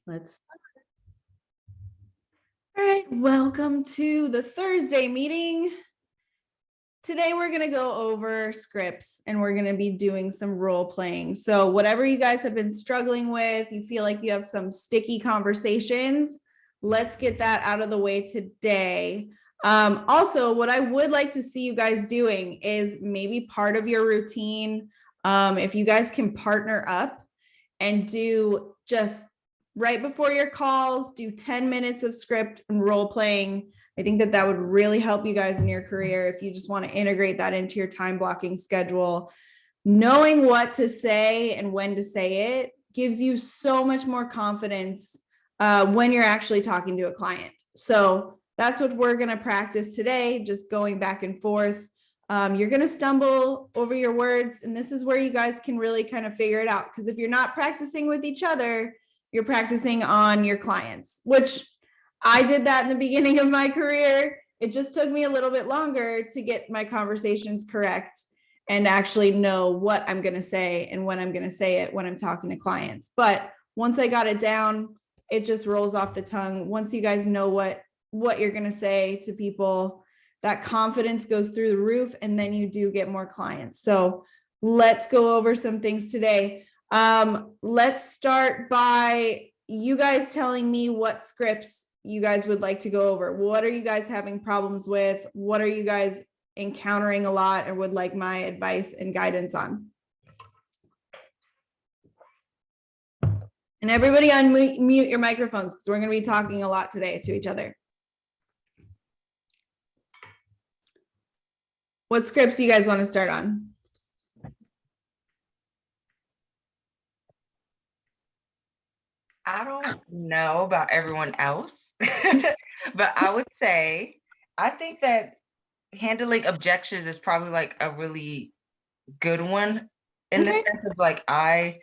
Let's. All right, welcome to the Thursday meeting. Today we're going to go over scripts and we're going to be doing some role playing. So whatever you guys have been struggling with, you feel like you have some sticky conversations, let's get that out of the way today. Also, what I would like to see you guys doing is maybe part of your routine, if you guys can partner up and do just right before your calls, do 10 minutes of script and role playing. I think that that would really help you guys in your career if you just want to integrate that into your time blocking schedule. Knowing what to say and when to say it gives you so much more confidence when you're actually talking to a client. So that's what we're going to practice today, just going back and forth. You're going to stumble over your words, and this is where you guys can really kind of figure it out. Because if you're not practicing with each other, you're practicing on your clients, which I did that in the beginning of my career. It just took me a little bit longer to get my conversations correct and actually know what I'm going to say and when I'm going to say it when I'm talking to clients. But once I got it down, it just rolls off the tongue. Once you guys know what you're going to say to people, that confidence goes through the roof, and then you do get more clients. So let's go over some things today. Let's start by you guys telling me what scripts you guys would like to go over. What are you guys having problems with? What are you guys encountering a lot and would like my advice and guidance on? And everybody unmute your microphones because we're going to be talking a lot today to each other. What scripts do you guys want to start on? I don't know about everyone else, but I would say I think that handling objections is probably like a really good one in the Okay. sense of like I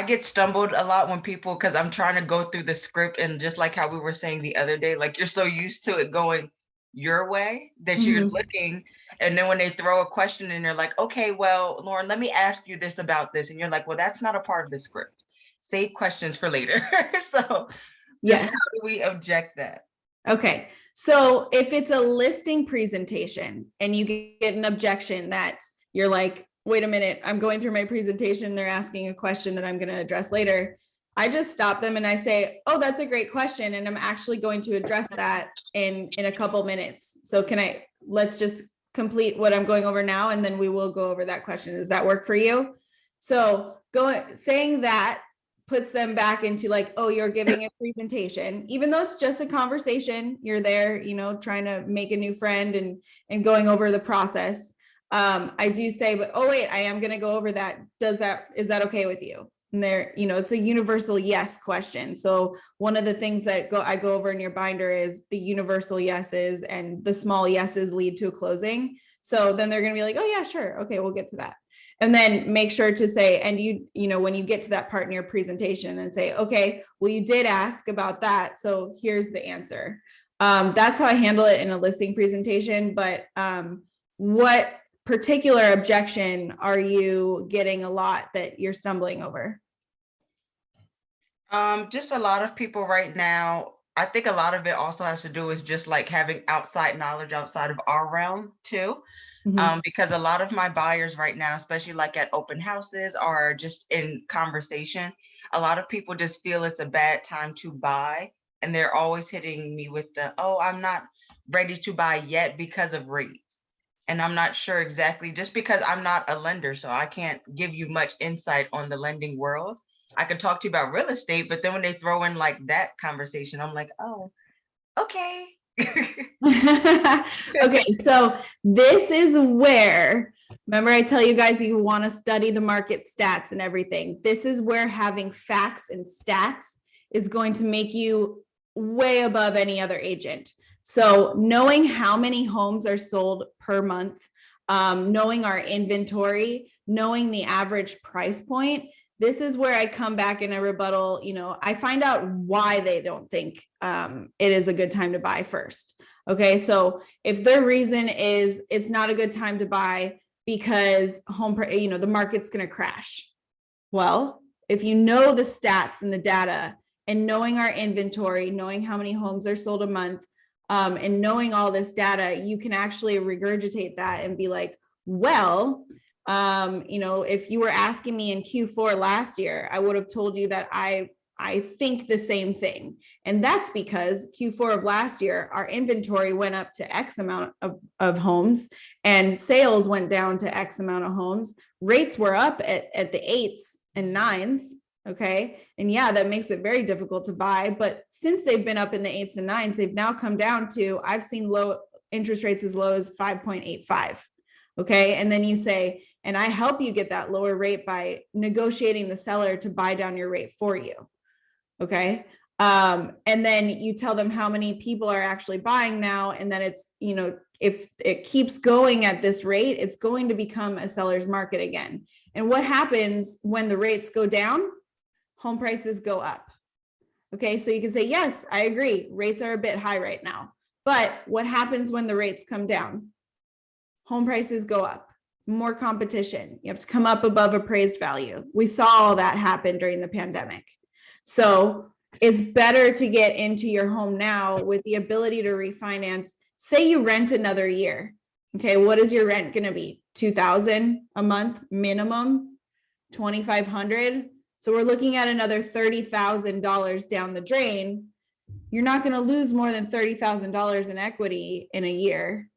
get stumbled a lot when people, because I'm trying to go through the script, and just like how we were saying the other day, like you're so used to it going your way that you're looking, and then when they throw a question and they're like, okay, well, Lauren, let me ask you this about this, and you're like, well, that's not a part of the script. Save questions for later. So just Yes. how do we object that? Okay. So if it's a listing presentation and you get an objection that you're like, wait a minute, I'm going through my presentation, they're asking a question that I'm going to address later. I just stop them and I say, oh, that's a great question. And I'm actually going to address that in a couple minutes. So let's just complete what I'm going over now, and then we will go over that question. Does that work for you? So saying that puts them back into like, oh, you're giving a presentation, even though it's just a conversation, you're there, trying to make a new friend and going over the process. I do say, but oh wait, I am going to go over that. Is that okay with you? And there, it's a universal yes question. So one of the things that I go over in your binder is the universal yeses, and the small yeses lead to a closing. So then they're going to be like, oh yeah, sure. Okay, we'll get to that. And then make sure to say, and when you get to that part in your presentation, then say, okay, well, you did ask about that, so here's the answer. That's how I handle it in a listing presentation. But what particular objection are you getting a lot that you're stumbling over? Just a lot of people right now. I think a lot of it also has to do with just like having outside knowledge outside of our realm too. Because a lot of my buyers right now, especially like at open houses or just in conversation, a lot of people just feel it's a bad time to buy. And they're always hitting me with the, oh, I'm not ready to buy yet because of rates. And I'm not sure exactly, just because I'm not a lender, so I can't give you much insight on the lending world. I can talk to you about real estate, but then when they throw in like that conversation, I'm like, oh, okay. Okay, so this is where, remember I tell you guys you want to study the market stats and everything. This is where having facts and stats is going to make you way above any other agent. So knowing how many homes are sold per month, knowing our inventory, knowing the average price point, this is where I come back in a rebuttal. I find out why they don't think it is a good time to buy first. Okay, so if their reason is it's not a good time to buy because the market's going to crash. Well, if you know the stats and the data and knowing our inventory, knowing how many homes are sold a month, and knowing all this data, you can actually regurgitate that and be like, well, if you were asking me in Q4 last year, I would have told you that I think the same thing. And that's because Q4 of last year, our inventory went up to X amount of homes and sales went down to X amount of homes. Rates were up at the 8s and 9s. Okay. And yeah, that makes it very difficult to buy. But since they've been up in the 8s and 9s, they've now come down to, I've seen low interest rates as low as 5.85. Okay. And then you say, and I help you get that lower rate by negotiating the seller to buy down your rate for you. Okay. And then you tell them how many people are actually buying now. And then it's, if it keeps going at this rate, it's going to become a seller's market again. And what happens when the rates go down? Home prices go up. Okay. So you can say, yes, I agree. Rates are a bit high right now. But what happens when the rates come down? Home prices go up. More competition. You have to come up above appraised value. We saw all that happen during the pandemic. So it's better to get into your home now with the ability to refinance. Say you rent another year. Okay, what is your rent going to be? $2,000 a month minimum, $2,500. So we're looking at another $30,000 down the drain. You're not going to lose more than $30,000 in equity in a year.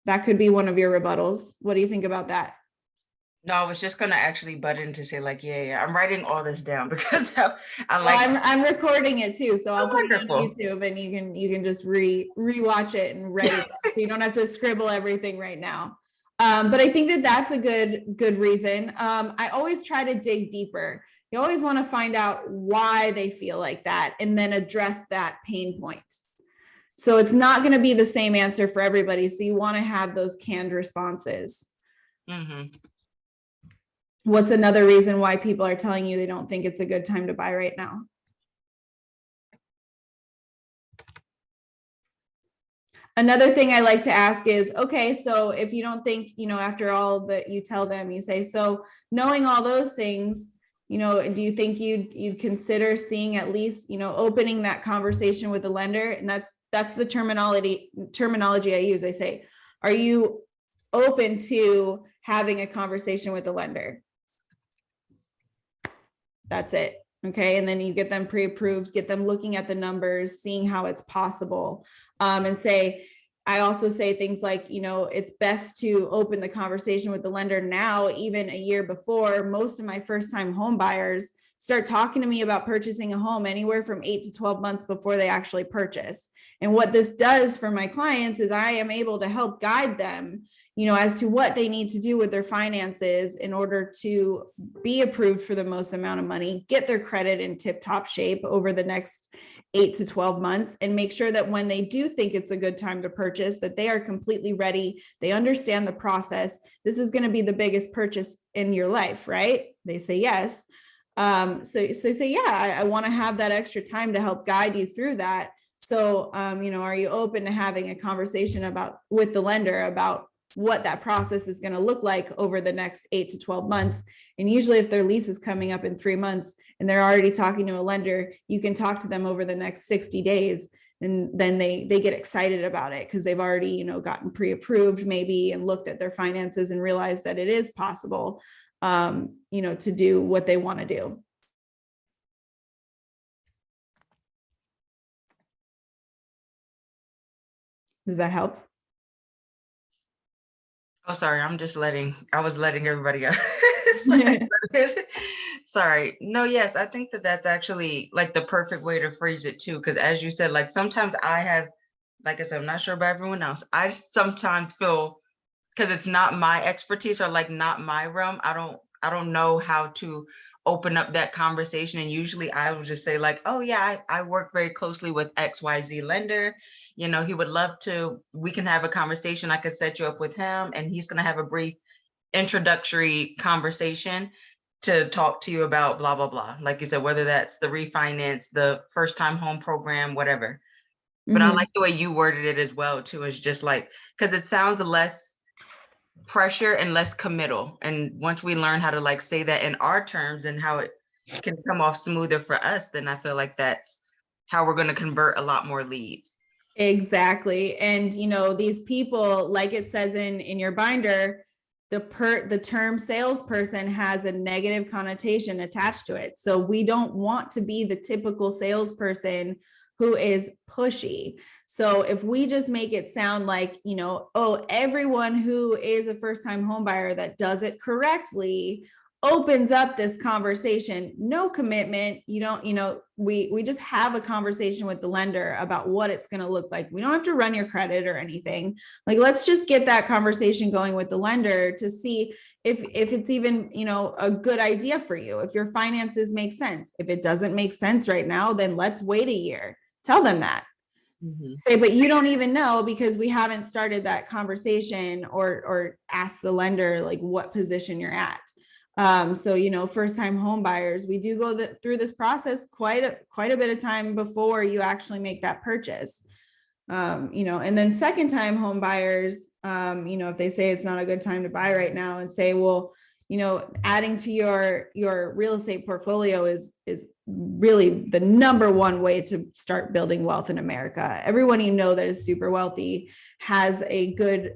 That could be one of your rebuttals. What do you think about that? No, I was just gonna actually butt in to say like, yeah, I'm writing all this down because I like. Well, I'm recording it too, so I'll put it on Wonderful. YouTube, and you can just rewatch it and write it down, so you don't have to scribble everything right now. But I think that that's a good reason. I always try to dig deeper. You always want to find out why they feel like that, and then address that pain point. So it's not going to be the same answer for everybody. So you want to have those canned responses. Mm-hmm. What's another reason why people are telling you they don't think it's a good time to buy right now? Another thing I like to ask is, okay, so if you don't think, after all that you tell them, you say, so knowing all those things, do you think you'd consider seeing at least, opening that conversation with the lender? And that's the terminology I use. I say, are you open to having a conversation with the lender? That's it. Okay. And then you get them pre-approved, get them looking at the numbers, seeing how it's possible. And I also say things like, it's best to open the conversation with the lender now, even a year before. Most of my first time home buyers start talking to me about purchasing a home anywhere from 8 to 12 months before they actually purchase. And what this does for my clients is I am able to help guide them, as to what they need to do with their finances in order to be approved for the most amount of money, get their credit in tip-top shape over the next 8 to 12 months, and make sure that when they do think it's a good time to purchase, that they are completely ready. They understand the process. This is going to be the biggest purchase in your life, right? They say yes. So say, yeah, I want to have that extra time to help guide you through that. So, are you open to having a conversation with the lender about what that process is going to look like over the next 8 to 12 months. And usually if their lease is coming up in 3 months and they're already talking to a lender, you can talk to them over the next 60 days. And then they get excited about it because they've already, gotten pre-approved maybe and looked at their finances and realized that it is possible, to do what they want to do. Does that help? Oh, sorry. I was letting everybody go. Sorry. No, yes, I think that's actually like the perfect way to phrase it too. Because as you said, like sometimes like I said, I'm not sure about everyone else. I sometimes feel, because it's not my expertise or like not my realm, I don't know how to open up that conversation. And usually I will just say like, oh yeah, I work very closely with XYZ lender. He would love to, we can have a conversation. I could set you up with him and he's going to have a brief introductory conversation to talk to you about blah, blah, blah. Like you said, whether that's the refinance, the first time home program, whatever. But I like the way you worded it as well too, is just like, because it sounds less pressure and less committal. And once we learn how to like say that in our terms and how it can come off smoother for us, then I feel like that's how we're going to convert a lot more leads. Exactly. And these people, like it says in your binder, the term salesperson has a negative connotation attached to it. So we don't want to be the typical salesperson who is pushy. So if we just make it sound like, oh, everyone who is a first-time home buyer that does it correctly opens up this conversation, no commitment. You don't, we just have a conversation with the lender about what it's going to look like. We don't have to run your credit or anything. Like, let's just get that conversation going with the lender to see if it's even, a good idea for you, if your finances make sense. If it doesn't make sense right now, then let's wait a year. Tell them that. Say, but you don't even know because we haven't started that conversation or ask the lender like what position you're at. So, first time home buyers, we do go through this process quite a bit of time before you actually make that purchase. And then second time home buyers, if they say it's not a good time to buy right now and say, well, adding to your real estate portfolio is really the number one way to start building wealth in America. Everyone that is super wealthy has a good,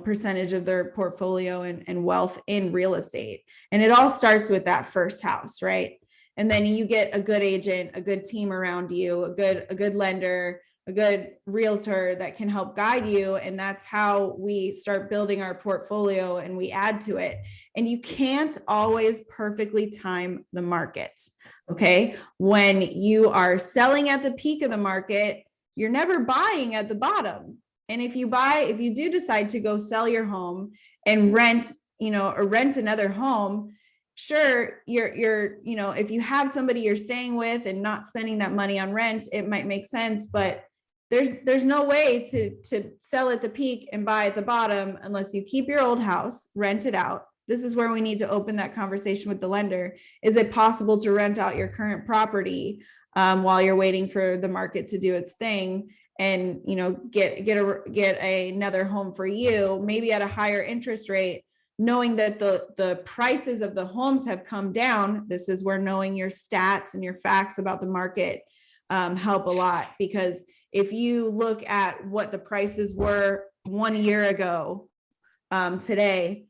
percentage of their portfolio and wealth in real estate. And it all starts with that first house, right? And then you get a good agent, a good team around you, a good lender, a good realtor that can help guide you. And that's how we start building our portfolio and we add to it. And you can't always perfectly time the market. Okay. When you are selling at the peak of the market, you're never buying at the bottom. And if you do decide to go sell your home and rent another home, sure, you're if you have somebody you're staying with and not spending that money on rent, it might make sense, but there's no way to sell at the peak and buy at the bottom unless you keep your old house, rent it out. This is where we need to open that conversation with the lender. Is it possible to rent out your current property while you're waiting for the market to do its thing, and get another home for you, maybe at a higher interest rate, knowing that the prices of the homes have come down? This is where knowing your stats and your facts about the market help a lot, because if you look at what the prices were 1 year ago, today,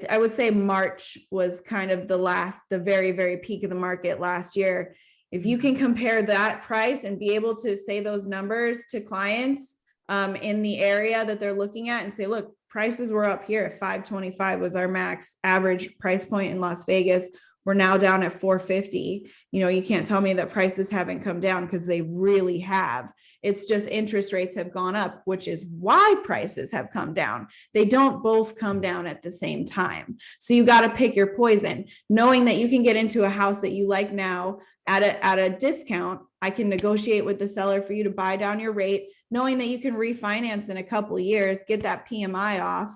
I would say March was kind of the very, very peak of the market last year. If you can compare that price and be able to say those numbers to clients in the area that they're looking at and say, look, prices were up here at 525 was our max average price point in Las Vegas. We're now down at 450. You can't tell me that prices haven't come down, because they really have. It's just interest rates have gone up, which is why prices have come down. They don't both come down at the same time. So you got to pick your poison, knowing that you can get into a house that you like now at a discount. I can negotiate with the seller for you to buy down your rate, knowing that you can refinance in a couple of years, get that PMI off.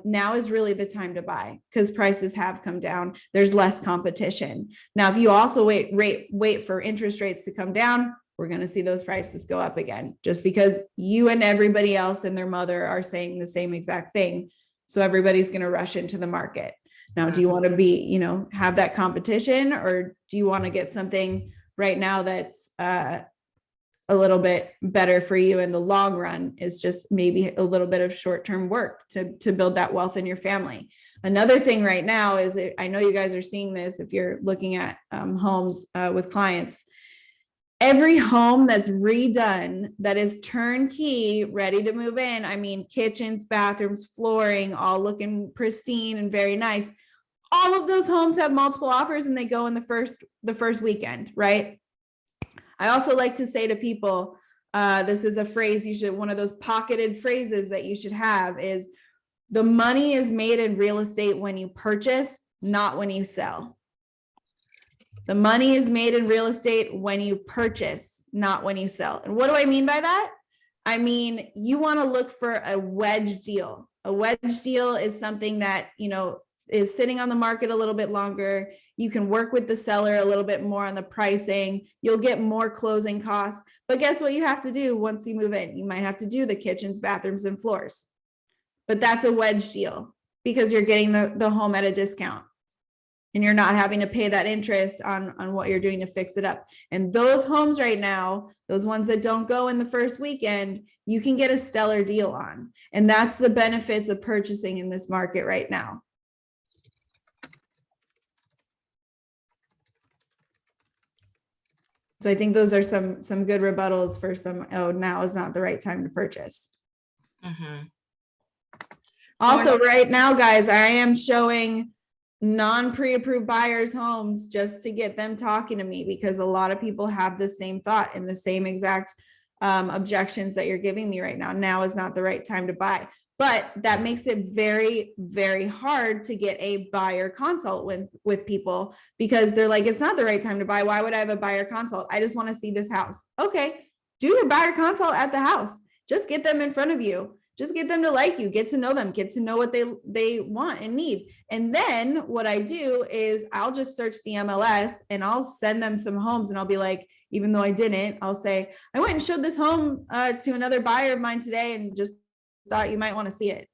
Now is really the time to buy, because prices have come down. There's less competition. Now, if you also wait for interest rates to come down, we're going to see those prices go up again, just because you and everybody else and their mother are saying the same exact thing. So everybody's going to rush into the market. Now, do you want to have that competition, or do you want to get something right now that's a little bit better for you in the long run, is just maybe a little bit of short-term work to build that wealth in your family? Another thing right now is, I know you guys are seeing this if you're looking at homes with clients. Every home that's redone, that is turnkey, ready to move in, I mean, kitchens, bathrooms, flooring, all looking pristine and very nice. All of those homes have multiple offers and they go in the first weekend, right? I also like to say to people, this is a phrase one of those pocketed phrases that you should have, is the money is made in real estate when you purchase, not when you sell. The money is made in real estate when you purchase, not when you sell. And what do I mean by that? I mean, you want to look for a wedge deal. A wedge deal is something that, is sitting on the market a little bit longer. You can work with the seller a little bit more on the pricing. You'll get more closing costs. But guess what you have to do once you move in? You might have to do the kitchens, bathrooms, and floors. But that's a wedge deal, because you're getting the home at a discount. and you're not having to pay that interest on what you're doing to fix it up. And those homes right now, those ones that don't go in the first weekend, you can get a stellar deal on. And that's the benefits of purchasing in this market right now. So I think those are some good rebuttals for some, oh, now is not the right time to purchase. Mm-hmm. Also, right now, guys, I am showing non-pre-approved buyers homes just to get them talking to me, because a lot of people have the same thought and the same exact objections that you're giving me right now. Now is not the right time to buy. But that makes it very, very hard to get a buyer consult with people, because they're like, it's not the right time to buy. Why would I have a buyer consult? I just want to see this house. Okay, do your buyer consult at the house. Just get them in front of you. Just get them to like you, get to know them, get to know what they want and need. And then what I do is I'll just search the MLS and I'll send them some homes, and I'll be like, even though I didn't, I'll say, I went and showed this home to another buyer of mine today and just thought you might want to see it.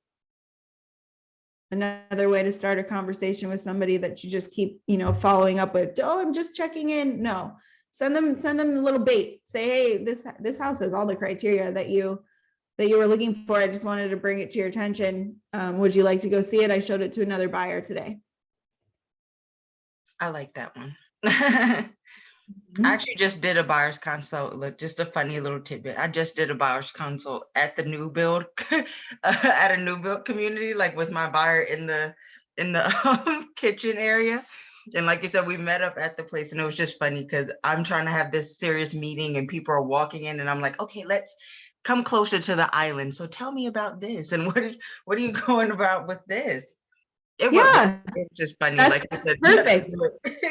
Another way to start a conversation with somebody that you just keep, following up with. Oh, I'm just checking in. No, send them a little bait. Say, hey, this house has all the criteria that you were looking for. I just wanted to bring it to your attention. Would you like to go see it? I showed it to another buyer today. I like that one. I actually just did a buyer's consult. Look, just a funny little tidbit. I just did a buyer's consult at the new build, at a new build community, like with my buyer in the kitchen area. And like you said, we met up at the place, and it was just funny because I'm trying to have this serious meeting and people are walking in, and I'm like, okay, let's come closer to the island. So tell me about this, and what are you going about with this? It was just funny. That's like I said, perfect.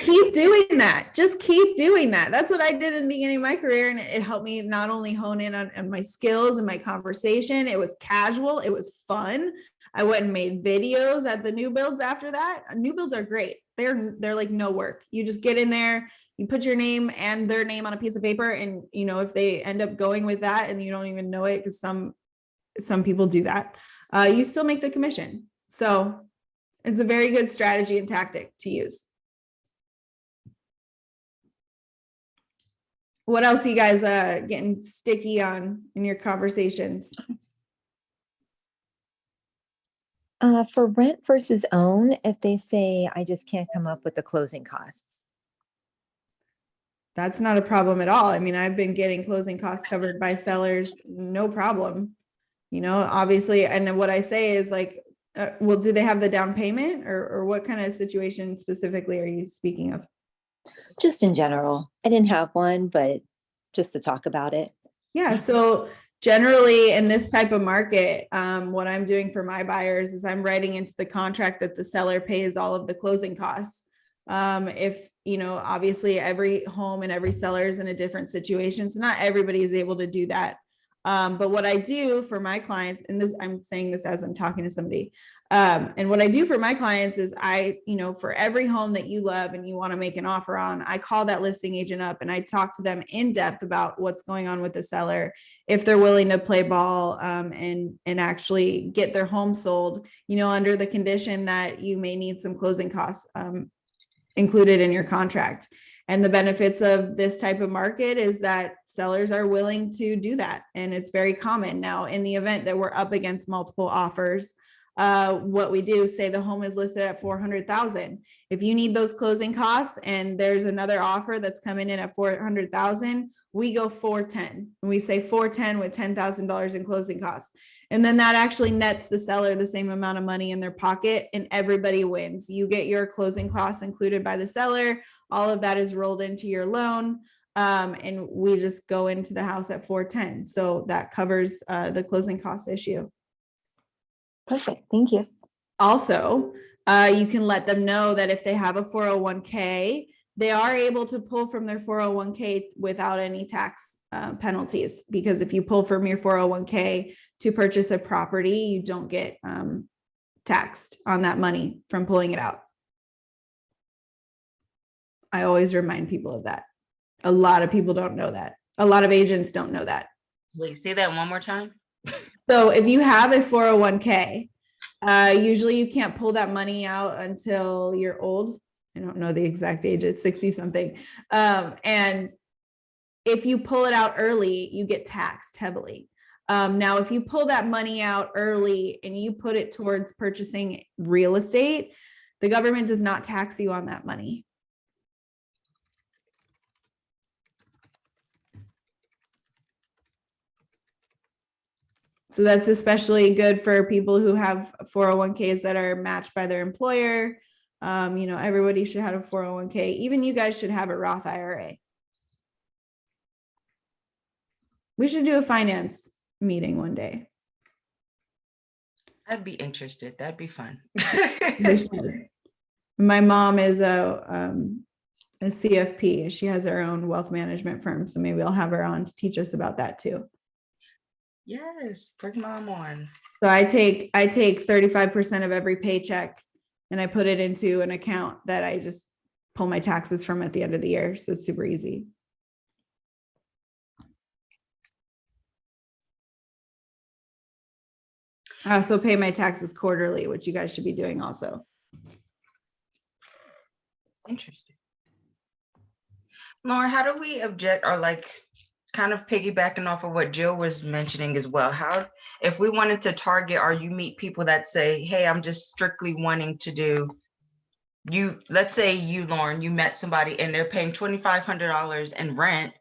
Keep doing that. Just keep doing that. That's what I did in the beginning of my career. And it helped me not only hone in on my skills and my conversation. It was casual. It was fun. I went and made videos at the new builds after that. New builds are great. They're like no work. You just get in there, you put your name and their name on a piece of paper. And if they end up going with that and you don't even know it, because some people do that, you still make the commission. So it's a very good strategy and tactic to use. What else are you guys getting sticky on in your conversations? For rent versus own, if they say, I just can't come up with the closing costs. That's not a problem at all. I mean, I've been getting closing costs covered by sellers, no problem. Obviously, and what I say is like, well, do they have the down payment, or what kind of situation specifically are you speaking of? Just in general. I didn't have one, but just to talk about it. Yeah. So generally in this type of market, what I'm doing for my buyers is I'm writing into the contract that the seller pays all of the closing costs. If, obviously every home and every seller is in a different situation, so not everybody is able to do that. But what I do for my clients, and this, I'm saying this as I'm talking to somebody, and what I do for my clients is for every home that you love and you want to make an offer on, I call that listing agent up and I talk to them in depth about what's going on with the seller, if they're willing to play ball, and actually get their home sold, under the condition that you may need some closing costs included in your contract. And the benefits of this type of market is that sellers are willing to do that. And it's very common. Now, in the event that we're up against multiple offers, what we do, say the home is listed at 400,000. If you need those closing costs and there's another offer that's coming in at 400,000, we go 410. And we say 410 with $10,000 in closing costs. And then that actually nets the seller the same amount of money in their pocket, and everybody wins. You get your closing costs included by the seller. All of that is rolled into your loan. And we just go into the house at 410. So that covers the closing cost issue. Perfect. Thank you. Also, you can let them know that if they have a 401k, they are able to pull from their 401k without any tax penalties, because if you pull from your 401k to purchase a property, you don't get taxed on that money from pulling it out. I always remind people of that. A lot of people don't know that. A lot of agents don't know that. Will you say that one more time? So if you have a 401k, usually you can't pull that money out until you're old. I don't know the exact age, it's 60 something. And if you pull it out early, you get taxed heavily. Now, if you pull that money out early and you put it towards purchasing real estate, the government does not tax you on that money. So that's especially good for people who have 401ks that are matched by their employer. Everybody should have a 401k. Even you guys should have a Roth IRA. We should do a finance meeting one day. I'd be interested. That'd be fun. My mom is a CFP. She has her own wealth management firm. So maybe I'll have her on to teach us about that too. Yes, bring mom on. So I take 35% of every paycheck and I put it into an account that I just pull my taxes from at the end of the year. So it's super easy. I also pay my taxes quarterly, which you guys should be doing also. Interesting. Lauren, how do we object, or like kind of piggybacking off of what Jill was mentioning as well? How, if we wanted to target, or you meet people that say, hey, I'm just strictly wanting to do, let's say you, Lauren, you met somebody and they're paying $2,500 in rent,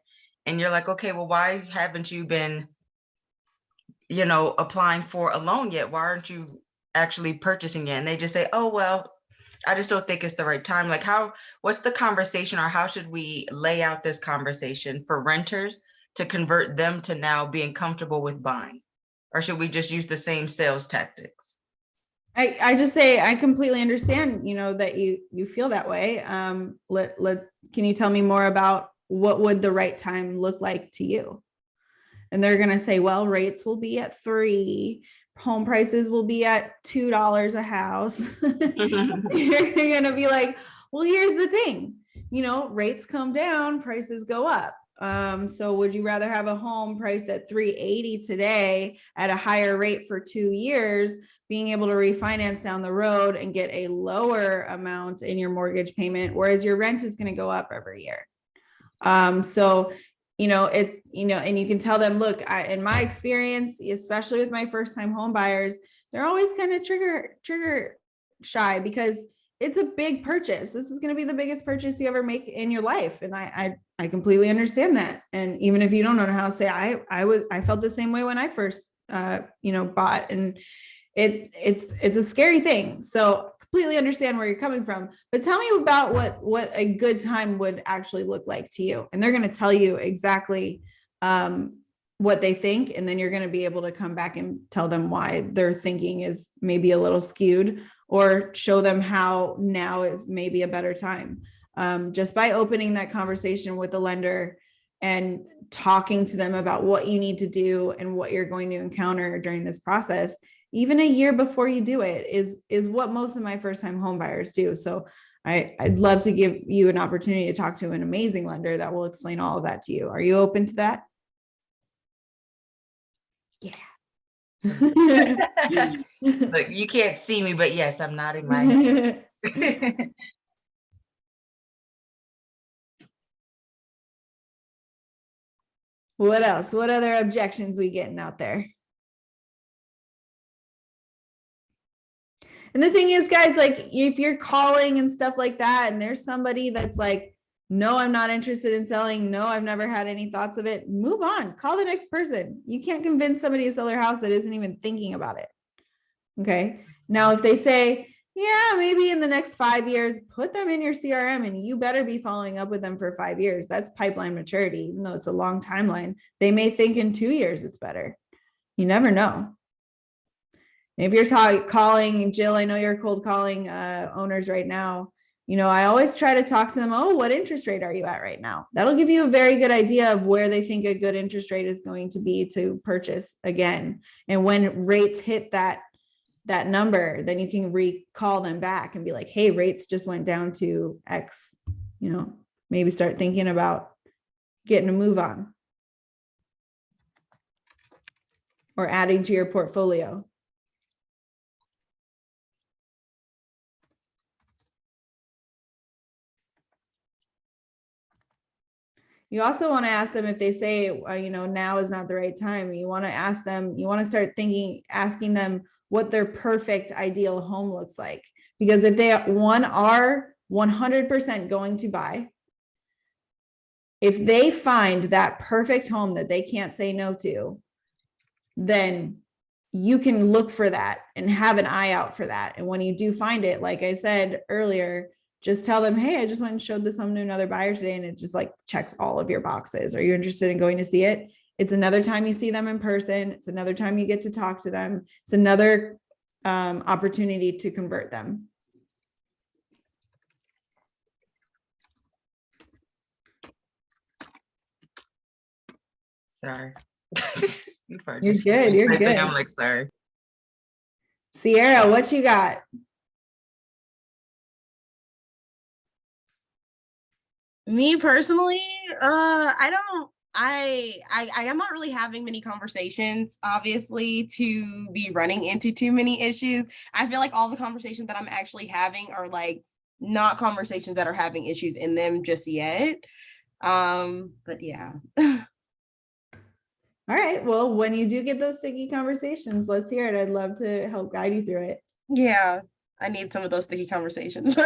and you're like, okay, well, why haven't you been, applying for a loan yet? Why aren't you actually purchasing it? And they just say, oh, well, I just don't think it's the right time. Like, what's the conversation, or how should we lay out this conversation for renters to convert them to now being comfortable with buying? Or should we just use the same sales tactics? I just say, I completely understand, that you feel that way. Can you tell me more about what would the right time look like to you? And they're going to say, well, rates will be at 3, home prices will be at $2 a house. You're going to be like, well, here's the thing, rates come down, prices go up. So would you rather have a home priced at $380 today at a higher rate for 2 years, being able to refinance down the road and get a lower amount in your mortgage payment, whereas your rent is going to go up every year? And you can tell them, look, in my experience, especially with my first time home buyers, they're always kind of trigger shy because it's a big purchase. This is going to be the biggest purchase you ever make in your life. And I completely understand that. And even if you don't know how to say, I felt the same way when I first, bought, and it's a scary thing. So completely understand where you're coming from, but tell me about what a good time would actually look like to you. And they're going to tell you exactly what they think. And then you're going to be able to come back and tell them why their thinking is maybe a little skewed, or show them how now is maybe a better time. Just by opening that conversation with the lender and talking to them about what you need to do and what you're going to encounter during this process, even a year before you do it, is what most of my first time home buyers do. So I'd love to give you an opportunity to talk to an amazing lender that will explain all of that to you. Are you open to that? Yeah. Look, you can't see me, but yes, I'm nodding my head. What else? What other objections we getting out there? And the thing is, guys, like if you're calling and stuff like that, and there's somebody that's like, no, I'm not interested in selling. No, I've never had any thoughts of it. Move on. Call the next person. You can't convince somebody to sell their house that isn't even thinking about it. Okay. Now, if they say, yeah, maybe in the next 5 years, put them in your CRM and you better be following up with them for 5 years. That's pipeline maturity, even though it's a long timeline. They may think in 2 years it's better. You never know. And if you're calling, Jill, I know you're cold calling owners right now. I always try to talk to them. Oh, what interest rate are you at right now? That'll give you a very good idea of where they think a good interest rate is going to be to purchase again. And when rates hit that number, then you can recall them back and be like, hey, rates just went down to X, maybe start thinking about getting a move on or adding to your portfolio. You also want to ask them if they say, now is not the right time. You want to ask them, you want to start asking them what their perfect ideal home looks like. Because if they are 100% going to buy, if they find that perfect home that they can't say no to, then you can look for that and have an eye out for that. And when you do find it, like I said earlier, just tell them, hey, I just went and showed this home to another buyer today, and it just like checks all of your boxes. Are you interested in going to see it? It's another time you see them in person. It's another time you get to talk to them. It's another opportunity to convert them. Sorry. You're good. You're good. I'm like, sorry. Sierra, what you got? Me personally, I am not really having many conversations, obviously, to be running into too many issues. I feel like all the conversations that I'm actually having are like not conversations that are having issues in them just yet. But yeah. All right. Well, when you do get those sticky conversations, let's hear it. I'd love to help guide you through it. Yeah, I need some of those sticky conversations.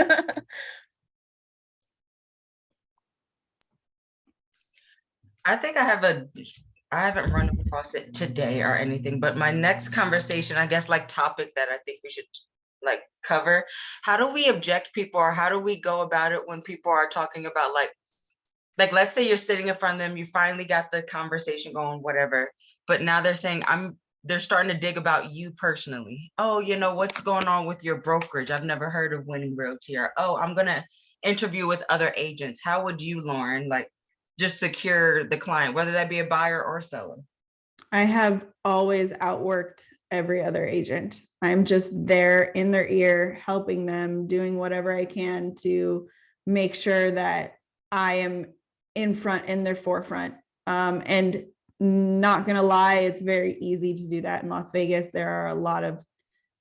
I think I haven't run across it today or anything, but my next conversation, I guess, like topic that I think we should like cover, how do we object people, or how do we go about it when people are talking about like let's say you're sitting in front of them, you finally got the conversation going, whatever, but now they're saying they're starting to dig about you personally. Oh, what's going on with your brokerage? I've never heard of Winning Realty. Or, oh, I'm gonna interview with other agents. How would you, Lauren, like just secure the client, whether that be a buyer or seller? I have always outworked every other agent. I'm just there in their ear, helping them, doing whatever I can to make sure that I am in their forefront. And not gonna lie, it's very easy to do that in Las Vegas. There are a lot of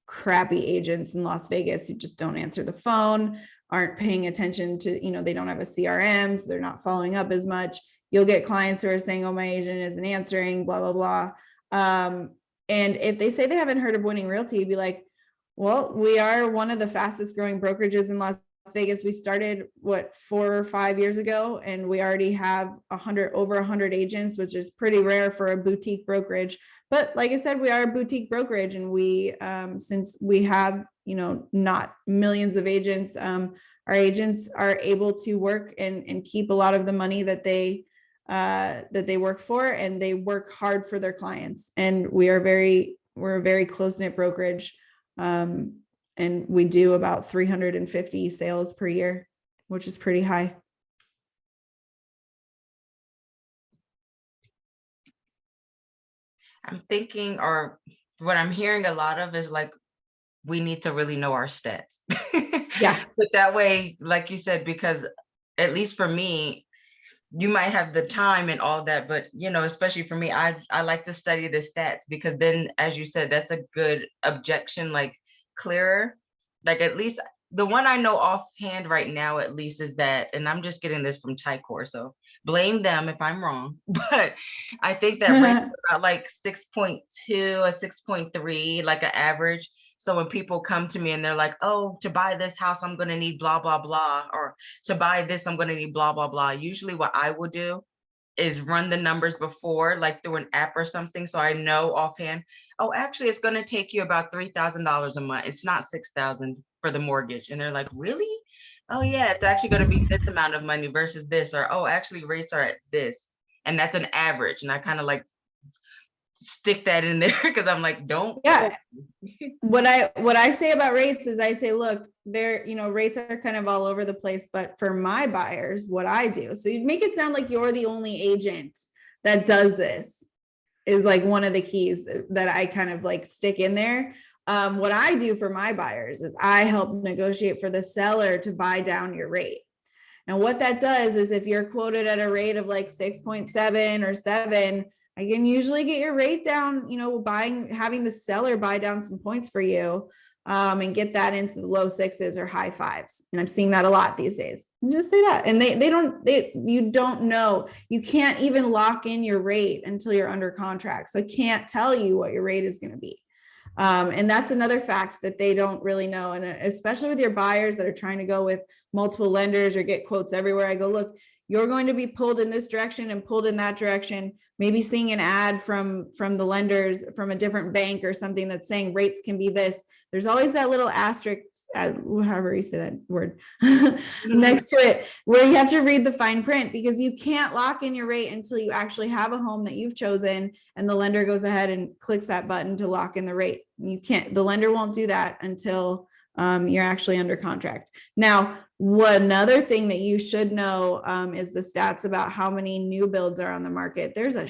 crappy agents in Las Vegas who just don't answer the phone, aren't paying attention to, they don't have a CRM, so they're not following up as much. You'll get clients who are saying, oh, my agent isn't answering, blah, blah, blah. And if they say they haven't heard of Winning Realty, be like, well, we are one of the fastest growing brokerages in Las Vegas. We started 4 or 5 years ago, and we already have over 100 agents, which is pretty rare for a boutique brokerage. But like I said, we are a boutique brokerage, and we, since we have, not millions of agents, our agents are able to work and keep a lot of the money that they work for, and they work hard for their clients. And we're a very close-knit brokerage. And we do about 350 sales per year, which is pretty high. I'm thinking, or what I'm hearing a lot of is like, we need to really know our stats. Yeah. But that way, like you said, because at least for me, you might have the time and all that, but especially for me, I like to study the stats, because then, as you said, that's a good objection, like clearer. Like at least the one I know offhand right now, at least, is that, and I'm just getting this from Tycor, so blame them if I'm wrong, but I think that rate is about like 6.2 or 6.3, like an average. So when people come to me and they're like, oh, to buy this house, I'm going to need blah, blah, blah, or to buy this, I'm going to need blah, blah, blah. Usually what I would do is run the numbers before, like through an app or something, so I know offhand, oh, actually, it's going to take you about $3,000 a month. It's not $6,000 for the mortgage. And they're like, really? Oh, yeah, it's actually going to be this amount of money versus this, or, oh, actually, rates are at this. And that's an average. And I kind of like stick that in there, because I'm like, don't. Yeah. What I say about rates is I say, look, rates are kind of all over the place, but for my buyers, what I do, so you make it sound like you're the only agent that does this, is like one of the keys that I kind of like stick in there. What I do for my buyers is I help negotiate for the seller to buy down your rate. And what that does is, if you're quoted at a rate of like 6.7 or 7, I can usually get your rate down, having the seller buy down some points for you. and get that into the low 6s or high 5s. And I'm seeing that a lot these days. Just say that. And you don't know, you can't even lock in your rate until you're under contract. So I can't tell you what your rate is going to be. And that's another fact that they don't really know. And especially with your buyers that are trying to go with multiple lenders or get quotes everywhere, I go, look, you're going to be pulled in this direction and pulled in that direction, maybe seeing an ad from the lenders from a different bank or something that's saying rates can be this. There's always that little asterisk, however you say that word, next to it, where you have to read the fine print, because you can't lock in your rate until you actually have a home that you've chosen and the lender goes ahead and clicks that button to lock in the rate. You can't, the lender won't do that until you're actually under contract. Now, another thing that you should know is the stats about how many new builds are on the market. There's a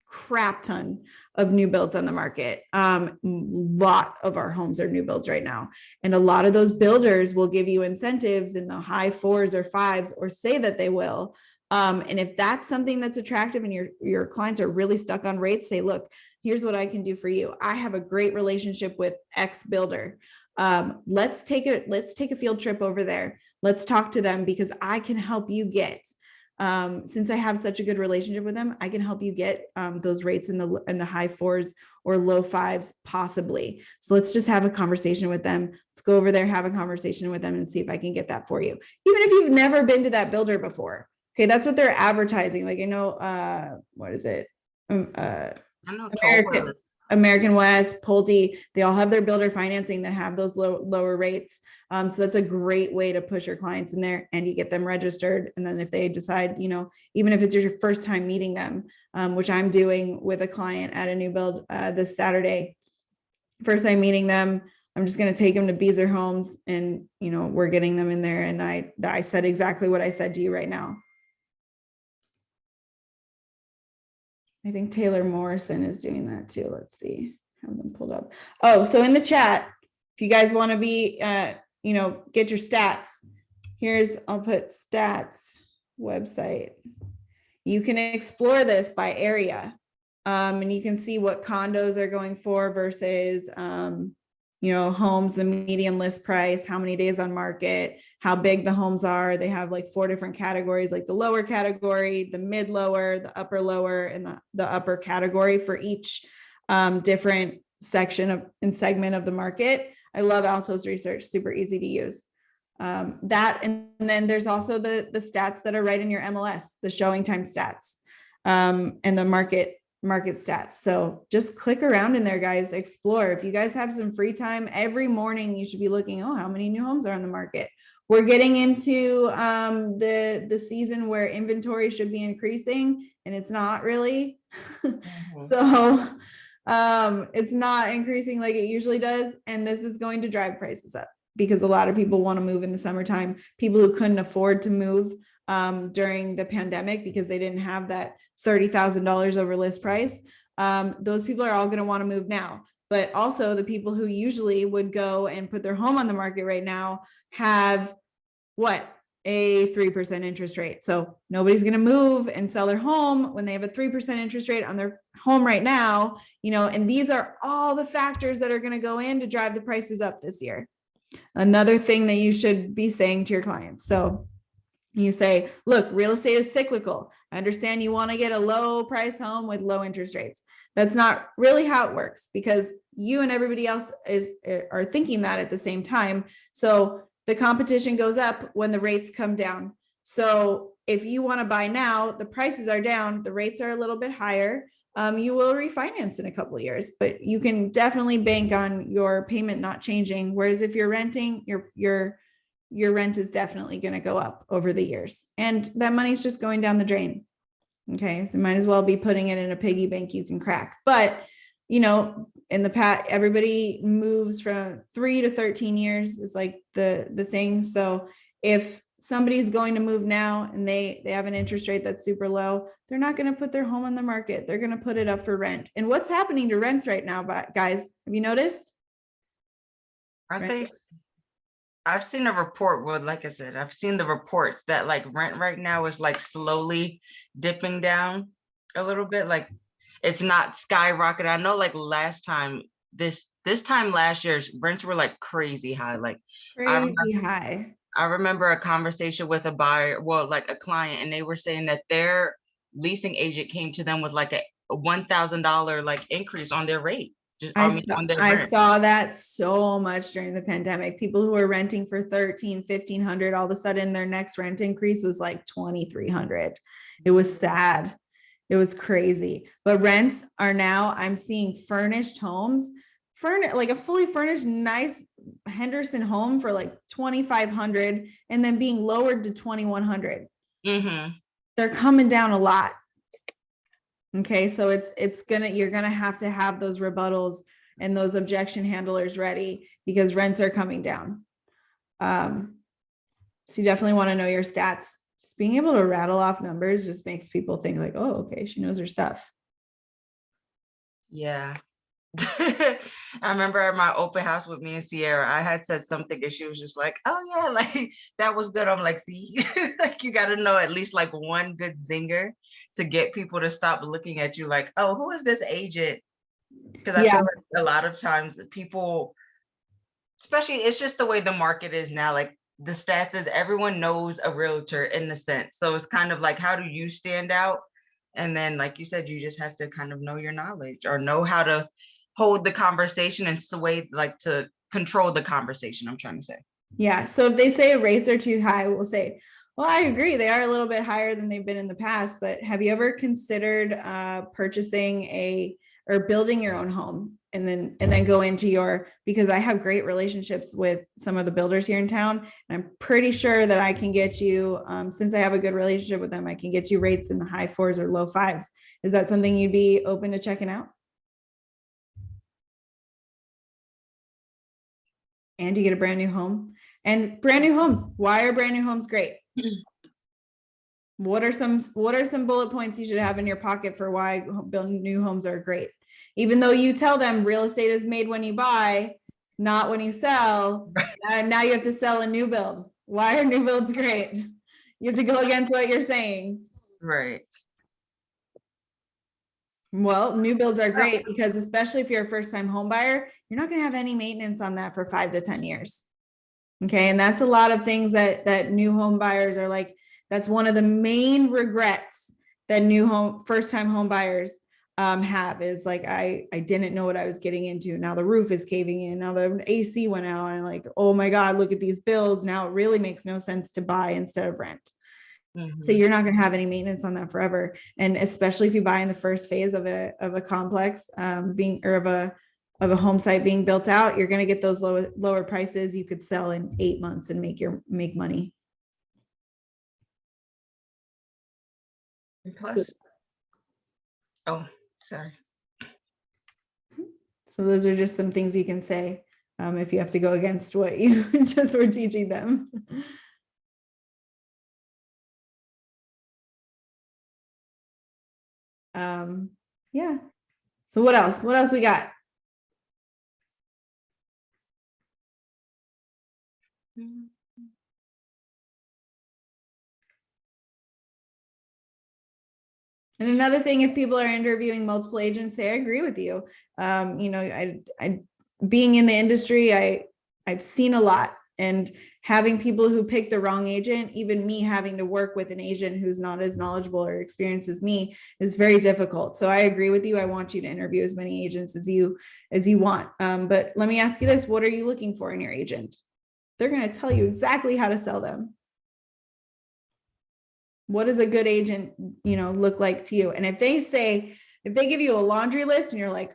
crap ton of new builds on the market. Lot of our homes are new builds right now. And a lot of those builders will give you incentives in the high 4s or 5s, or say that they will. And if that's something that's attractive and your clients are really stuck on rates, say, look, here's what I can do for you. I have a great relationship with X builder. Let's take a field trip over there. Let's talk to them, because I can help you get, since I have such a good relationship with them, I can help you get those rates in the high 4s or low 5s possibly. So let's just have a conversation with them. Let's go over there, have a conversation with them, and see if I can get that for you. Even if you've never been to that builder before. Okay, that's what they're advertising. Like, I know, what is it? I know American West, Pulte, they all have their builder financing that have those lower rates. So that's a great way to push your clients in there, and you get them registered. And then if they decide, even if it's your first time meeting them, which I'm doing with a client at a new build this Saturday, first time meeting them, I'm just going to take them to Beazer Homes, and, we're getting them in there. And I said exactly what I said to you right now. I think Taylor Morrison is doing that too. Let's see, have them pulled up. Oh, so in the chat, if you guys want to be, get your stats. I'll put stats website. You can explore this by area, and you can see what condos are going for versus, homes, the median list price, how many days on market, how big the homes are. They have like 4 different categories, like the lower category, the mid lower, the upper lower, and the upper category for each different section and segment of the market. I love Alto's research, super easy to use. That, and then there's also the stats that are right in your MLS, the showing time stats, and the market stats. So just click around in there, guys, explore. If you guys have some free time every morning, you should be looking, how many new homes are on the market. We're getting into the season where inventory should be increasing, and it's not really. So it's not increasing like it usually does. And this is going to drive prices up, because a lot of people want to move in the summertime. People who couldn't afford to move during the pandemic because they didn't have that $30,000 over list price. Those people are all going to want to move now. But also the people who usually would go and put their home on the market right now have a 3% interest rate. So nobody's going to move and sell their home when they have a 3% interest rate on their home right now, and these are all the factors that are going to go in to drive the prices up this year. Another thing that you should be saying to your clients. So you say, look, real estate is cyclical. I understand you want to get a low price home with low interest rates. That's not really how it works, because you and everybody else are thinking that at the same time. So the competition goes up when the rates come down. So if you want to buy now, the prices are down, the rates are a little bit higher. You will refinance in a couple of years, but you can definitely bank on your payment not changing. Whereas if you're renting, your rent is definitely going to go up over the years, and that money's just going down the drain. Okay, so might as well be putting it in a piggy bank you can crack. But in the past, everybody moves from 3 to 13 years is like the thing. So if somebody's going to move now and they have an interest rate that's super low, they're not going to put their home on the market. They're going to put it up for rent. And what's happening to rents right now, guys? Have you noticed? Aren't they? I've seen a report where, like I said, I've seen the reports that like rent right now is like slowly dipping down a little bit. Like it's not skyrocketing. I know like last time this this time last year, rents were like crazy high. Like Crazy high. I remember a conversation with a buyer, well, like a client, and they were saying that their leasing agent came to them with like a $1,000 like increase on their rate. On their I rent. saw that so much during the pandemic. People who were renting for 1,300, 1,500, all of a sudden their next rent increase was like 2,300. It was sad. It was crazy. But rents are now, I'm seeing furnished homes, like a fully furnished, nice Henderson home for like 2,500 and then being lowered to 2,100. They're coming down a lot. Okay, so you're gonna have to have those rebuttals and those objection handlers ready because rents are coming down. So you definitely want to know your stats. Just being able to rattle off numbers just makes people think like, oh, okay, she knows her stuff. Yeah. I remember at my open house with me and Sierra, I had said something and she was just like, oh yeah, like that was good. I'm like, see, like you got to know at least like one good zinger to get people to stop looking at you like, oh, who is this agent? Because I feel like a lot of times that people, especially it's just the way the market is now, like the stats is everyone knows a realtor in a sense. So it's kind of like, how do you stand out? And then, like you said, you just have to kind of know your knowledge or know how to hold the conversation and sway, like to control the conversation, I'm trying to say. Yeah. So if they say rates are too high, we'll say, well, I agree. They are a little bit higher than they've been in the past, but have you ever considered purchasing or building your own home and then go into because I have great relationships with some of the builders here in town. And I'm pretty sure that I can get you, since I have a good relationship with them, I can get you rates in the high 4s or low 5s. Is that something you'd be open to checking out? And you get a brand new home. And brand new homes. Why are brand new homes great? What are some bullet points you should have in your pocket for why building new homes are great? Even though you tell them real estate is made when you buy, not when you sell. And now you have to sell a new build. Why are new builds great? You have to go against what you're saying. Right. Well, new builds are great because especially if you're a first-time home buyer, you're not going to have any maintenance on that for 5 to 10 years. Okay. And that's a lot of things that new home buyers are like, that's one of the main regrets that first-time home buyers have is like, I didn't know what I was getting into. Now the roof is caving in. Now the AC went out and like, oh my God, look at these bills. Now it really makes no sense to buy instead of rent. So you're not going to have any maintenance on that forever. And especially if you buy in the first phase of a complex of a home site being built out, you're going to get those lower prices. You could sell in 8 months and make money. And plus, sorry. So those are just some things you can say if you have to go against what you just were teaching them. Yeah. So what else? What else we got? And another thing, if people are interviewing multiple agents, say, I agree with you. I being in the industry, I've seen a lot, and having people who pick the wrong agent, even me having to work with an agent who's not as knowledgeable or experienced as me, is very difficult. So I agree with you. I want you to interview as many agents as you want. But let me ask you this: what are you looking for in your agent? They're going to tell you exactly how to sell them. What does a good agent, look like to you? And if they give you a laundry list and you're like,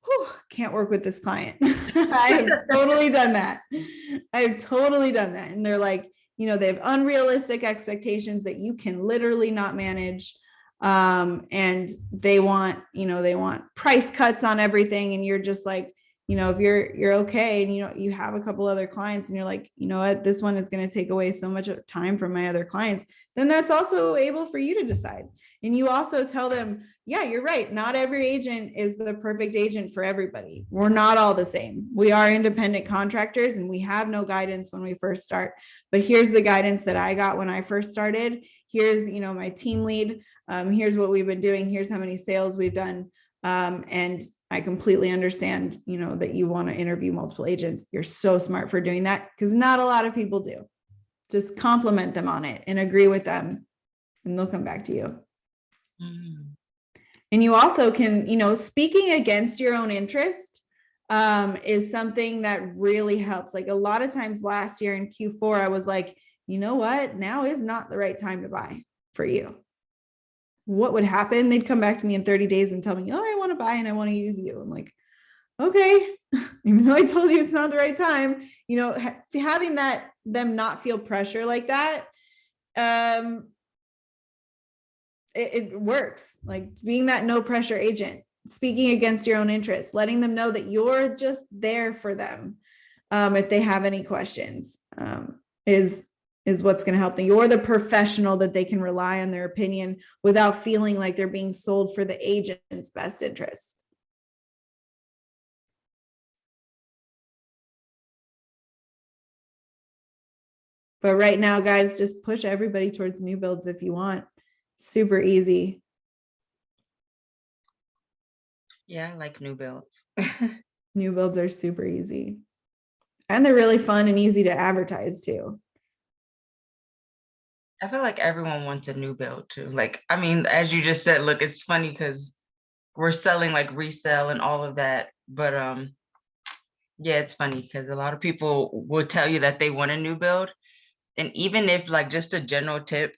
whew, can't work with this client. I have totally done that. And they're like, they have unrealistic expectations that you can literally not manage. And they want price cuts on everything. And you're just like, if you're okay and you have a couple other clients and you're like, you know what, this one is going to take away so much time from my other clients, then that's also able for you to decide. And you also tell them, yeah, you're right. Not every agent is the perfect agent for everybody. We're not all the same. We are independent contractors and we have no guidance when we first start. But here's the guidance that I got when I first started. Here's, my team lead. Here's what we've been doing. Here's how many sales we've done. And I completely understand, that you want to interview multiple agents. You're so smart for doing that, because not a lot of people do. Just compliment them on it and agree with them, and they'll come back to you. Mm. And you also can, speaking against your own interest is something that really helps. Like a lot of times last year in Q4, I was like, you know what? Now is not the right time to buy for you. What would happen? They'd come back to me in 30 days and tell me, oh, I want to buy and I want to use you. I'm like, okay, even though I told you it's not the right time, having them not feel pressure like that, it works. Like being that no pressure agent, speaking against your own interests, letting them know that you're just there for them. If they have any questions, is what's going to help them. You're the professional that they can rely on their opinion without feeling like they're being sold for the agent's best interest. But right now, guys, just push everybody towards new builds if you want. Super easy. Yeah, I like new builds. New builds are super easy. And they're really fun and easy to advertise too. I feel like everyone wants a new build too. Like, I mean, as you just said, look, it's funny because we're selling like resale and all of that. But yeah, it's funny because a lot of people will tell you that they want a new build. And even if like just a general tip,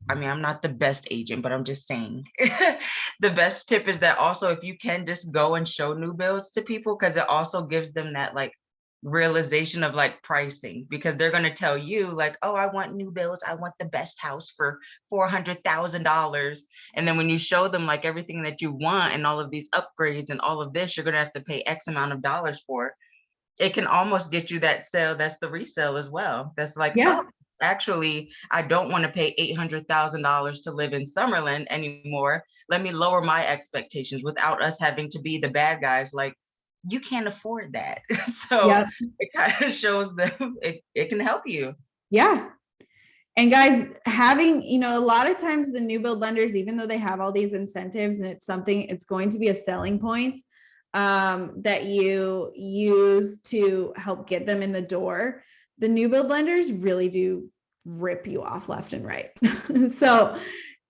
I mean, I'm not the best agent, but I'm just saying the best tip is that also if you can just go and show new builds to people, because it also gives them that like realization of like pricing, because they're going to tell you like, oh, I want new builds. I want the best house for $400,000. And then when you show them like everything that you want and all of these upgrades and all of this, you're going to have to pay X amount of dollars for. It can almost get you that sale. That's the resale as well. That's like, Yeah. oh, actually, I don't want to pay $800,000 to live in Summerlin anymore. Let me lower my expectations without us having to be the bad guys. Like, you can't afford that. So Yep. it kind of shows them it can help you. Yeah. And guys, having, a lot of times the new build lenders, even though they have all these incentives and it's going to be a selling point that you use to help get them in the door, the new build lenders really do rip you off left and right. So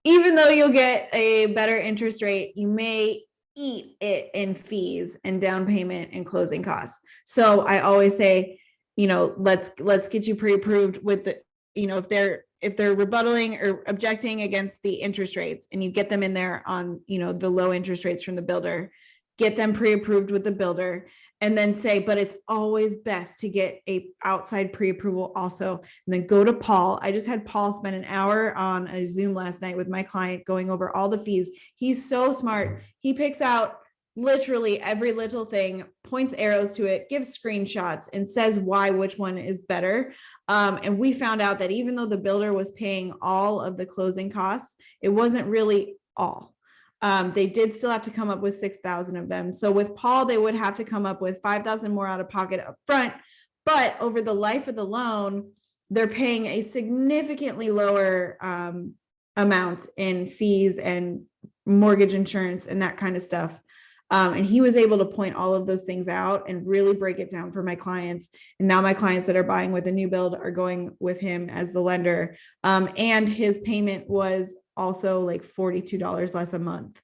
even though you'll get a better interest rate, you may eat it in fees and down payment and closing costs. So I always say, let's get you pre-approved with the, if they're rebuttaling or objecting against the interest rates, and you get them in there on, the low interest rates from the builder, get them pre-approved with the builder, and then say, but it's always best to get a outside pre-approval also. And then go to Paul. I just had Paul spend an hour on a Zoom last night with my client going over all the fees. He's so smart. He picks out literally every little thing, points arrows to it, gives screenshots, and says why which one is better. And we found out that even though the builder was paying all of the closing costs, it wasn't really all. They did still have to come up with 6,000 of them. So with Paul, they would have to come up with 5,000 more out of pocket up front, but over the life of the loan, they're paying a significantly lower amount in fees and mortgage insurance and that kind of stuff. And he was able to point all of those things out and really break it down for my clients. And now my clients that are buying with a new build are going with him as the lender. And his payment was also like $42 less a month,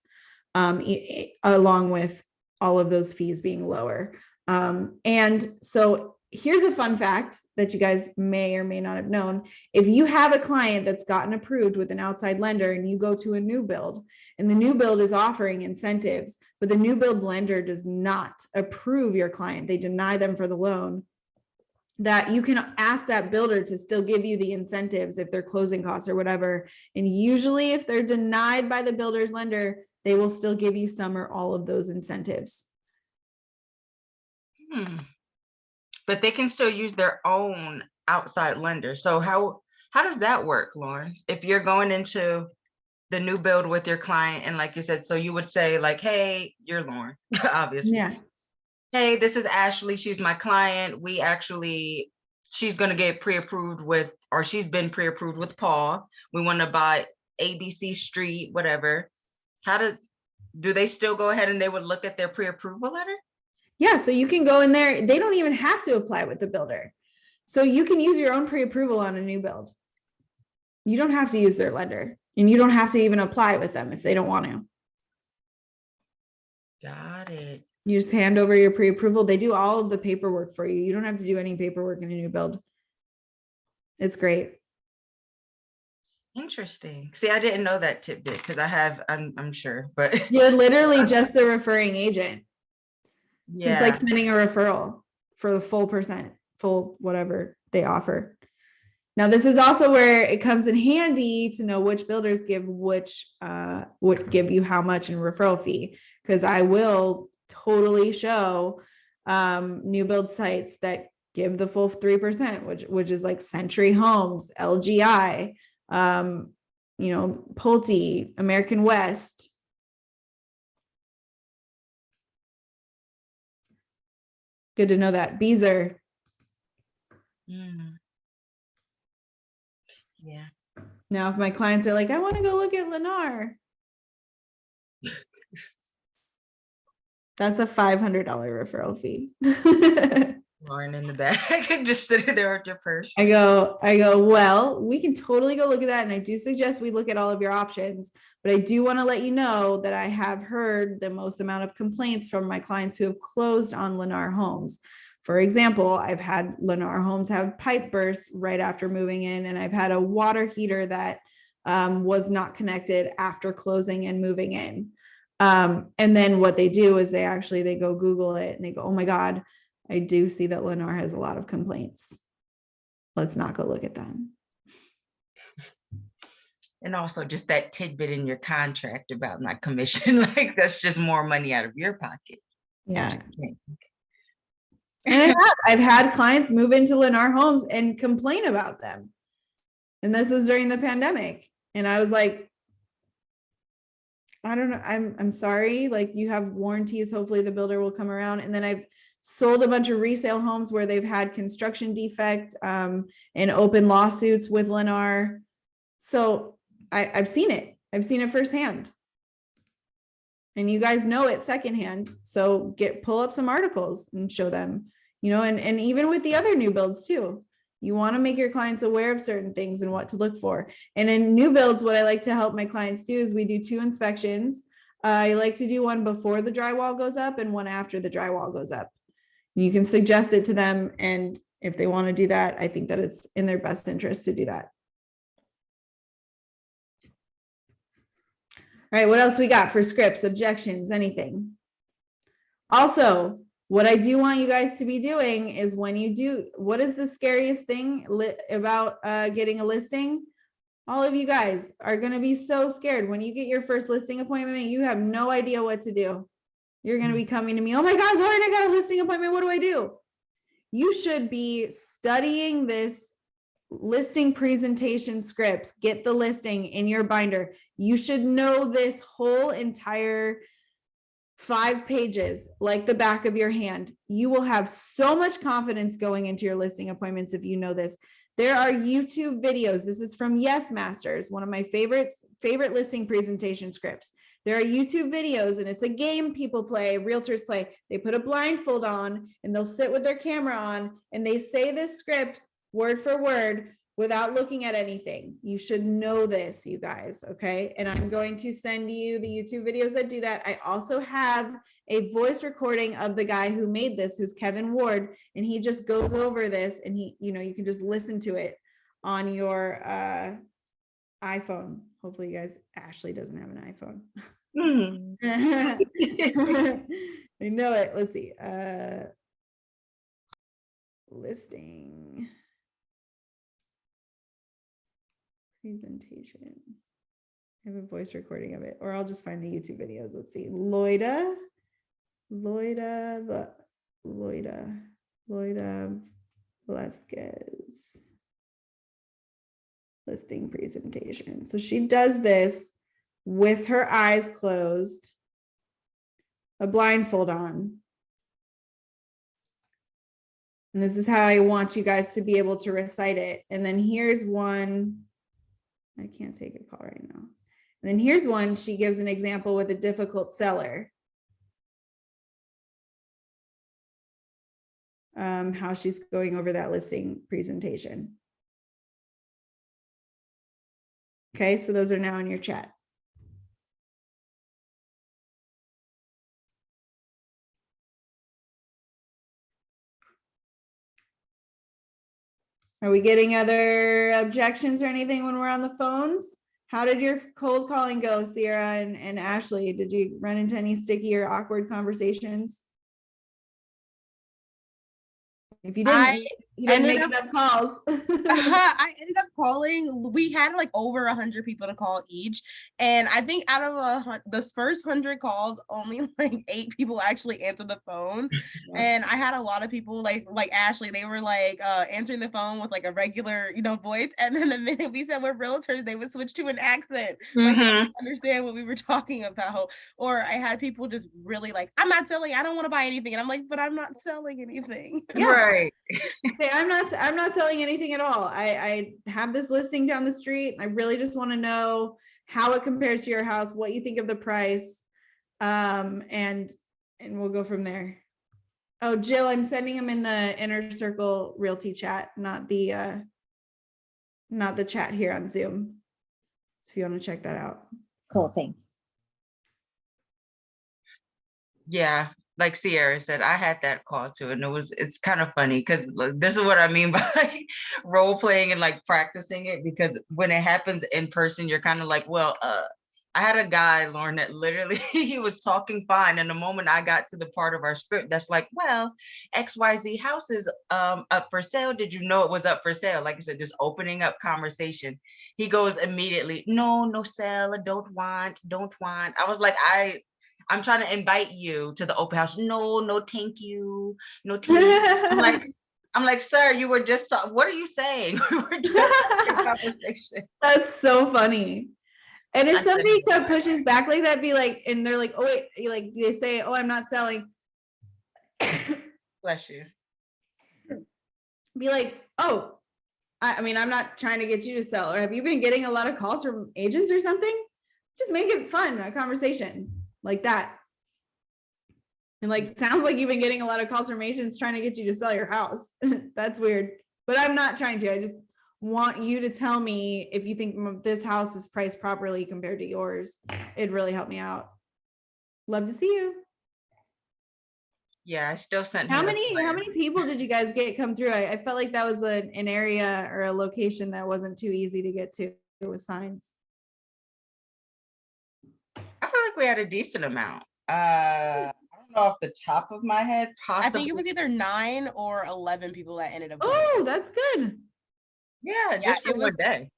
along with all of those fees being lower. And so here's a fun fact that you guys may or may not have known. If you have a client that's gotten approved with an outside lender and you go to a new build and the new build is offering incentives, but the new build lender does not approve your client, they deny them for the loan, that you can ask that builder to still give you the incentives if they're closing costs or whatever. And usually if they're denied by the builder's lender, they will still give you some or all of those incentives. But they can still use their own outside lender. So how does that work, Lawrence? If you're going into the new build with your client, and like you said, so you would say like, hey, you're Lauren, obviously. Yeah. Hey, this is Ashley. She's my client. She's going to get pre-approved with, or she's been pre-approved with Paul. We want to buy ABC Street, whatever. do they still go ahead and they would look at their pre-approval letter? Yeah, so you can go in there. They don't even have to apply with the builder. So you can use your own pre-approval on a new build. You don't have to use their lender, and you don't have to even apply with them if they don't want to. Got it. You just hand over your pre-approval. They do all of the paperwork for you. You don't have to do any paperwork in a new build. It's great. Interesting. See, I didn't know that tidbit because I'm sure, but You're literally just the referring agent. So it's like yeah. sending a referral for the full percent, full whatever they offer. Now, this is also where it comes in handy to know which builders give which, would give you how much in referral fee, because I will totally show new build sites that give the full 3%, which is like Century Homes, LGI, Pulte, American West. Good to know that. Beezer. Mm. Yeah. Now, if my clients are like, I want to go look at Lennar, that's a $500 referral fee. Lauren in the back and just sitting there with your purse. I go, well, we can totally go look at that. And I do suggest we look at all of your options, but I do want to let you know that I have heard the most amount of complaints from my clients who have closed on Lennar homes. For example, I've had Lennar homes have pipe bursts right after moving in, and I've had a water heater that was not connected after closing and moving in. And then what they do is they go Google it and they go, oh my God, I do see that Lennar has a lot of complaints. Let's not go look at them. And also just that tidbit in your contract about not commission, like that's just more money out of your pocket. Yeah. And I've had clients move into Lennar homes and complain about them. And this was during the pandemic. And I was like, I don't know. I'm sorry. Like, you have warranties. Hopefully the builder will come around. And then I've sold a bunch of resale homes where they've had construction defect and open lawsuits with Lennar. So I've seen it. I've seen it firsthand. And you guys know it secondhand. So pull up some articles and show them, and even with the other new builds too. You want to make your clients aware of certain things and what to look for. And in new builds, what I like to help my clients do is we do 2 inspections. I like to do one before the drywall goes up and one after the drywall goes up. You can suggest it to them. And if they want to do that, I think that it's in their best interest to do that. All right, what else we got for scripts, objections, anything? Also, what I do want you guys to be doing is when you do, what is the scariest thing about getting a listing? All of you guys are going to be so scared. When you get your first listing appointment, you have no idea what to do. You're going to be coming to me, oh my God, Lauren, I got a listing appointment. What do I do? You should be studying this listing presentation scripts. Get the listing in your binder. You should know this whole entire 5 pages like the back of your hand. You will have so much confidence going into your listing appointments if you know this. There are YouTube videos. This is from Yes Masters, one of my favorite listing presentation scripts. There are YouTube videos, and it's a game people play, realtors play. They put a blindfold on and they'll sit with their camera on and they say this script word for word without looking at anything. You should know this, you guys, okay? And I'm going to send you the YouTube videos that do that. I also have a voice recording of the guy who made this, who's Kevin Ward, and he just goes over this, and you can just listen to it on your iPhone. Hopefully you guys, Ashley doesn't have an iPhone. I know it. Let's see. Listing. Presentation. I have a voice recording of it, or I'll just find the YouTube videos. Let's see. Loida Velasquez listing presentation. So she does this with her eyes closed, a blindfold on. And this is how I want you guys to be able to recite it. And then here's one. I can't take a call right now. And then here's one, she gives an example with a difficult seller. How she's going over that listing presentation. Okay, so those are now in your chat. Are we getting other objections or anything when we're on the phones? How did your cold calling go, Sierra and Ashley? Did you run into any sticky or awkward conversations? If you didn't, you didn't make enough calls. I ended up calling. We had like over 100 people to call each, and I think out of the first 100 calls, only like 8 people actually answered the phone. And I had a lot of people like Ashley. They were like answering the phone with like a regular, voice, and then the minute we said we're realtors, they would switch to an accent, like they didn't understand what we were talking about. Or I had people just really like, I'm not selling. I don't want to buy anything, and I'm like, but I'm not selling anything. Yeah. Right. Say, I'm not selling anything at all. I have this listing down the street. I really just want to know how it compares to your house, what you think of the price. And we'll go from there. Oh, Jill, I'm sending them in the Inner Circle Realty chat, not the chat here on Zoom. So if you want to check that out. Cool, thanks. Yeah, like Sierra said, I had that call too, and it's kind of funny because this is what I mean by role playing and like practicing it, because when it happens in person, you're kind of like, well, I had a guy, Lauren, that literally he was talking fine, and the moment I got to the part of our script that's like, well, XYZ house is up for sale. Did you know it was up for sale? Like I said, just opening up conversation. He goes immediately, no sale, don't want. I was like, I'm trying to invite you to the open house. No, thank you. No, thank you. I'm like, sir, you were just what are you saying? We were just having a conversation. That's so funny. And if somebody pushes back like that, be like, and they're like, oh wait, like they say, oh, I'm not selling. Bless you. Be like, oh, I mean, I'm not trying to get you to sell. Or have you been getting a lot of calls from agents or something? Just make it fun, a conversation like that. And like, sounds like you've been getting a lot of calls from agents trying to get you to sell your house. That's weird, but I'm not trying to. I just want you to tell me if you think this house is priced properly compared to yours. It'd really help me out. Love to see you. Yeah, I still sent How many people did you guys get come through? I felt like that was an area or a location that wasn't too easy to get to with signs. I feel like we had a decent amount. I don't know off the top of my head, possibly. I think it was either 9 or 11 people that ended up. Oh, that's good. Yeah, just for one day.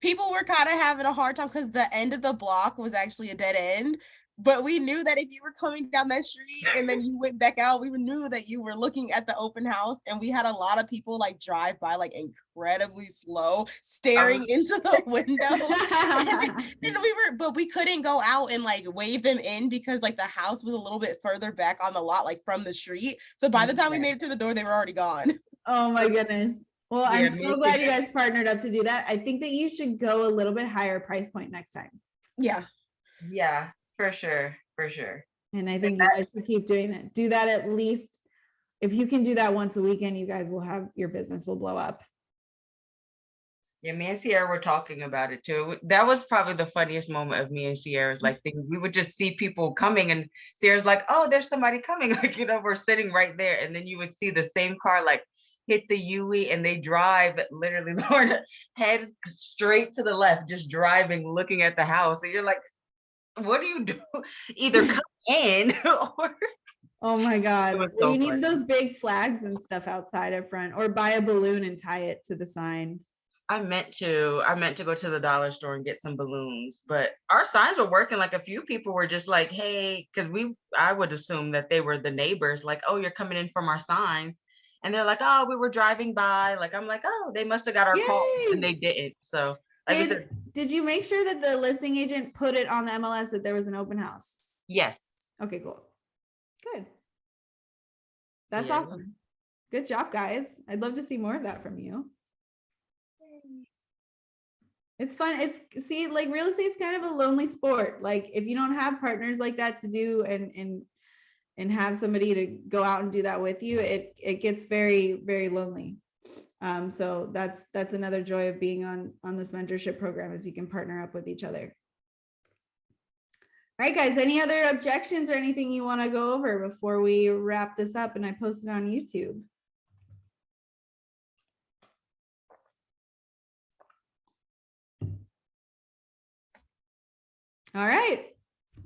People were kind of having a hard time because the end of the block was actually a dead end. But we knew that if you were coming down that street and then you went back out, we knew that you were looking at the open house. And we had a lot of people like drive by like incredibly slow, staring into the window. and we couldn't go out and like wave them in because like the house was a little bit further back on the lot, like from the street. So by the time we made it to the door, they were already gone. Oh my goodness. Well, I'm so glad you guys partnered up to do that. I think that you should go a little bit higher price point next time. Yeah. Yeah, for sure. And I think you guys should keep doing that. Do that at least. If you can do that once a weekend, you guys will have, your business will blow up. Yeah, me and Sierra were talking about it too. That was probably the funniest moment of me and Sierra's like thing. We would just see people coming and Sierra's like, oh, there's somebody coming. Like, we're sitting right there. And then you would see the same car like hit the UE and they drive literally, Lauren, head straight to the left, just driving, looking at the house. And you're like, what do you do? Either come in or. Oh my God. So you need those big flags and stuff outside up front, or buy a balloon and tie it to the sign. I meant to go to the dollar store and get some balloons, but our signs were working. Like a few people were just like, hey, because I would assume that they were the neighbors, like, oh, you're coming in from our signs. And they're like, oh, we were driving by. Like, I'm like, oh, they must have got our call and they didn't. So like did you make sure that the listing agent put it on the MLS that there was an open house? Yes. Okay, cool. Good. That's awesome. Good job, guys. I'd love to see more of that from you. It's fun. It's see, like real estate's kind of a lonely sport. Like if you don't have partners like that to do and have somebody to go out and do that with you, it gets very, very lonely. So that's another joy of being on this mentorship program, is you can partner up with each other. All right, guys, any other objections or anything you want to go over before we wrap this up and I post it on YouTube? All right.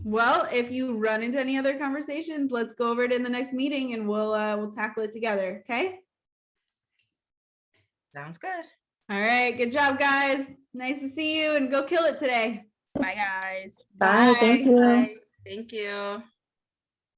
Well, if you run into any other conversations, let's go over it in the next meeting and we'll tackle it together. Okay. Sounds good. All right. Good job, guys. Nice to see you and go kill it today. Bye, guys. Bye. Thank you. Bye. Thank you.